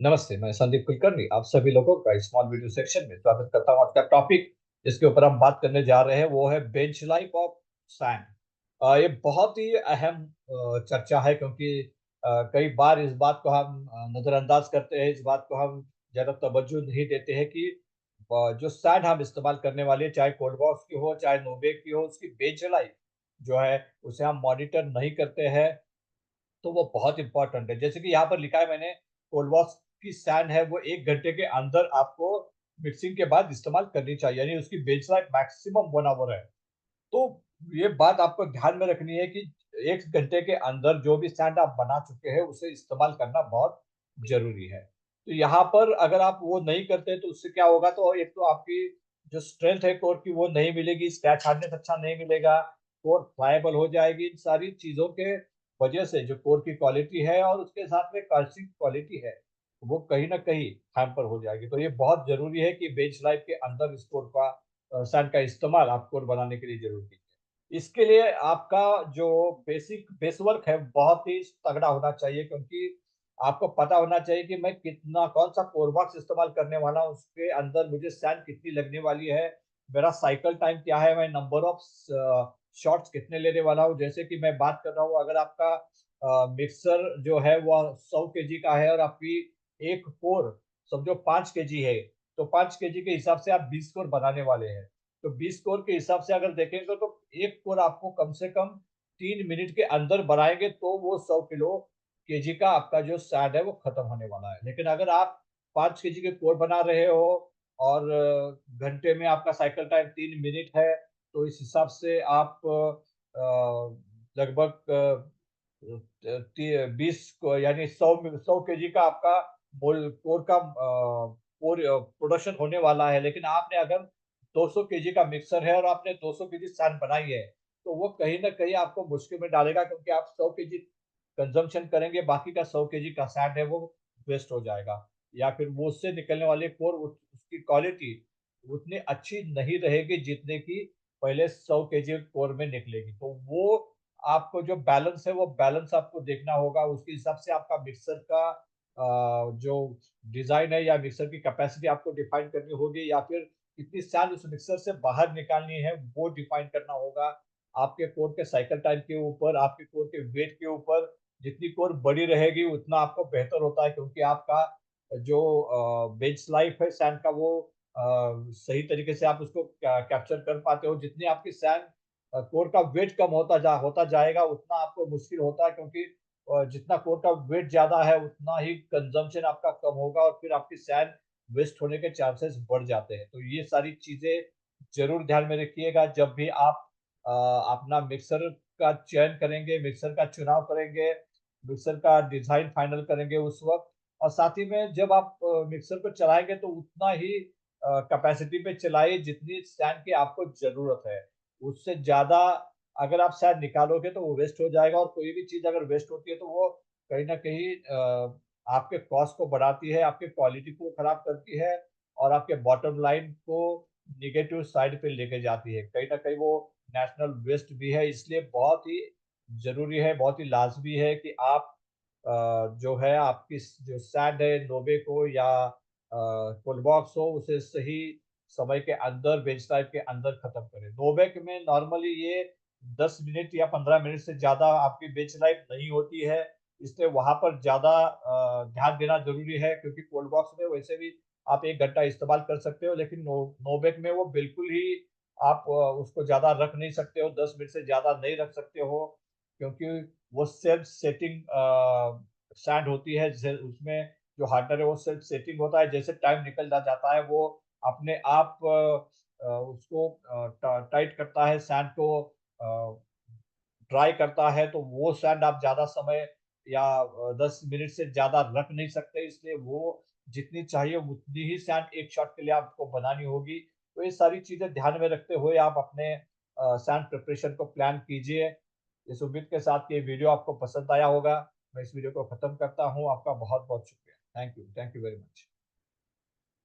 नमस्ते, मैं संदीप कुलकर्णी आप सभी लोगों का स्मॉल वीडियो सेक्शन में स्वागत करता हूं। आज का टॉपिक जिसके ऊपर हम बात करने जा रहे हैं वो है बेंच लाइफ ऑफ सैंड। ये बहुत ही अहम चर्चा है क्योंकि कई बार इस बात को हम नजरअंदाज करते हैं, इस बात को हम ज्यादा तवज्जो नहीं देते हैं कि जो सैंड हम इस्तेमाल करने वाले हैं, चाहे कोल्ड बॉक्स की हो चाहे नोबेक की हो, उसकी बेंच लाइफ जो है उसे हम मॉनिटर नहीं करते हैं। तो वो बहुत इंपॉर्टेंट है। जैसे कि यहाँ पर लिखा है मैंने, कोल्ड वॉश की सैंड है वो 1 घंटे के अंदर आपको मिक्सिंग के बाद इस्तेमाल करनी चाहिए, यानी उसकी बेंच लाइफ मैक्सिमम 1 आवर है। तो ये बात आपको ध्यान में रखनी है कि 1 घंटे के अंदर जो भी सैंड आप बना चुके हैं, उसे इस्तेमाल करना बहुत ज़रूरी है। तो यहाँ पर अगर आप वो नहीं करते तो उससे क्या होगा, तो एक तो आपकी जो स्ट्रेंथ है कोर की वो नहीं मिलेगी, स्क्रैच हार्डनेस अच्छा नहीं मिलेगा, कोर फ्लाएबल हो जाएगी। इन सारी चीज़ों के वजह से जो कोर की क्वालिटी है और उसके साथ में कास्टिंग क्वालिटी है, वो कहीं न कहीं हैम्पर हो जाएगी। तो ये बहुत ज़रूरी है कि बेंच लाइफ के अंदर इस कोर का सैंड का इस्तेमाल आप कोर बनाने के लिए ज़रूर कीजिए। इसके लिए आपका जो बेसिक बेस वर्क है बहुत ही तगड़ा होना चाहिए, क्योंकि आपको पता होना चाहिए कि मैं कितना कौन-सा कोर बॉक्स इस्तेमाल करने वाला हूँ, उसके अंदर मुझे सैंड कितनी लगने वाली है, मेरा साइकिल टाइम क्या है, मैं नंबर ऑफ शॉट्स कितने लेने वाला हूँ। जैसे कि मैं बात कर रहा हूँ, अगर आपका मिक्सर जो है वह 100 केजी का है और आपकी एक कोर समझो 5 केजी है, तो 5 केजी के हिसाब से आप 20 कोर बनाने वाले हैं। तो 20 कोर के हिसाब से अगर देखेंगे तो एक कोर आपको कम से कम 3 मिनट के अंदर बनाएँगे तो वो 100 किलो केजी का आपका जो सैड है वो खत्म होने वाला है। लेकिन अगर आप 5 केजी के कोर बना रहे हो और घंटे में आपका साइकिल टाइम 3 मिनट है, तो इस हिसाब से आप लगभग 20 को यानी 100 केजी का आपका मोल कोर का कोर प्रोडक्शन होने वाला है। लेकिन आपने अगर 200 केजी का मिक्सर है और आपने 200 केजी सैंड बनाई है, तो वो कहीं न कहीं आपको मुश्किल में डालेगा, क्योंकि आप 100 केजी कंज़म्पशन करेंगे, बाकी का 100 केजी का सैंड है वो वेस्ट हो जाएगा। या फिर वो उससे निकलने वाले कोर उसकी क्वालिटी उतनी अच्छी नहीं रहेगी जितने की पहले 100 केजी कोर में निकलेगी। तो वो आपको जो बैलेंस है, वो बैलेंस आपको देखना होगा। उसके हिसाब से आपका मिक्सर का जो डिज़ाइन है या मिक्सर की कैपेसिटी आपको डिफाइन करनी होगी, या फिर कितनी सैंड उस मिक्सर से बाहर निकालनी है, वो डिफाइन करना होगा। आपके कोर के साइकिल टाइम के ऊपर, आपके कोर के वेट के ऊपर, जितनी कोर बड़ी रहेगी उतना आपको बेहतर होता है, क्योंकि आपका जो बेंच लाइफ है सैंड का वो सही तरीके से आप उसको कैप्चर कर पाते हो। जितनी आपकी सैंड कोर का वेट कम होता जाएगा उतना आपको मुश्किल होता है, क्योंकि जितना कोर का वेट ज़्यादा है उतना ही कंज़म्पशन आपका कम होगा और फिर आपकी सैंड वेस्ट होने के चांसेस बढ़ जाते हैं। तो ये सारी चीज़ें ज़रूर ध्यान में रखिएगा जब भी आप अपना मिक्सर का चयन करेंगे, मिक्सर का चुनाव करेंगे, मिक्सर का डिज़ाइन फाइनल करेंगे उस वक़्त। और साथ ही में जब आप मिक्सर को चलाएँगे तो उतना ही कैपेसिटी पे चलाइए जितनी सैंड की आपको ज़रूरत है। उससे ज़्यादा अगर आप सैंड निकालोगे तो वो वेस्ट हो जाएगा, और कोई भी चीज़ अगर वेस्ट होती है तो वो कहीं न कहीं आपके कॉस्ट को बढ़ाती है, आपकी क्वालिटी को खराब करती है और आपके बॉटम लाइन को नेगेटिव साइड पे लेके जाती है। कहीं न कहीं वो नेशनल वेस्ट भी है, इसलिए बहुत ही ज़रूरी है, बहुत ही लाज़मी है कि आप जो है आपकी जो सैंड है नोबेक हो या कोल्ड बॉक्स हो, उसे सही समय के अंदर बेंच टाइम के अंदर खत्म करें। नोबेक में नॉर्मली ये 10 मिनट या 15 मिनट से ज़्यादा आपकी बेंच लाइफ नहीं होती है, इसलिए वहाँ पर ज़्यादा ध्यान देना ज़रूरी है, क्योंकि कोल्ड बॉक्स में वैसे भी आप 1 घंटा इस्तेमाल कर सकते हो, लेकिन नोबेक में वो बिल्कुल ही आप उसको ज़्यादा रख नहीं सकते हो, 10 मिनट से ज़्यादा नहीं रख सकते हो, क्योंकि वो सेल्फ सेटिंग सैंड होती है। ज उसमें जो हार्डनर है वो सेल्फ सेटिंग होता है, जैसे टाइम निकल जाता है वो अपने आप उसको टाइट करता है सैंड को, ड्राई करता है, तो वो सैंड आप ज़्यादा समय या 10 मिनट से ज़्यादा रख नहीं सकते, इसलिए वो जितनी चाहिए उतनी ही सैंड एक शॉट के लिए आपको बनानी होगी। तो ये सारी चीज़ें ध्यान में रखते हुए आप अपने सैंड प्रिपरेशन को प्लान कीजिए। इस उम्मीद के साथ कि ये वीडियो आपको पसंद आया होगा। मैं इस वीडियो को खत्म करता हूँ। आपका बहुत-बहुत शुक्रिया। Thank you very much.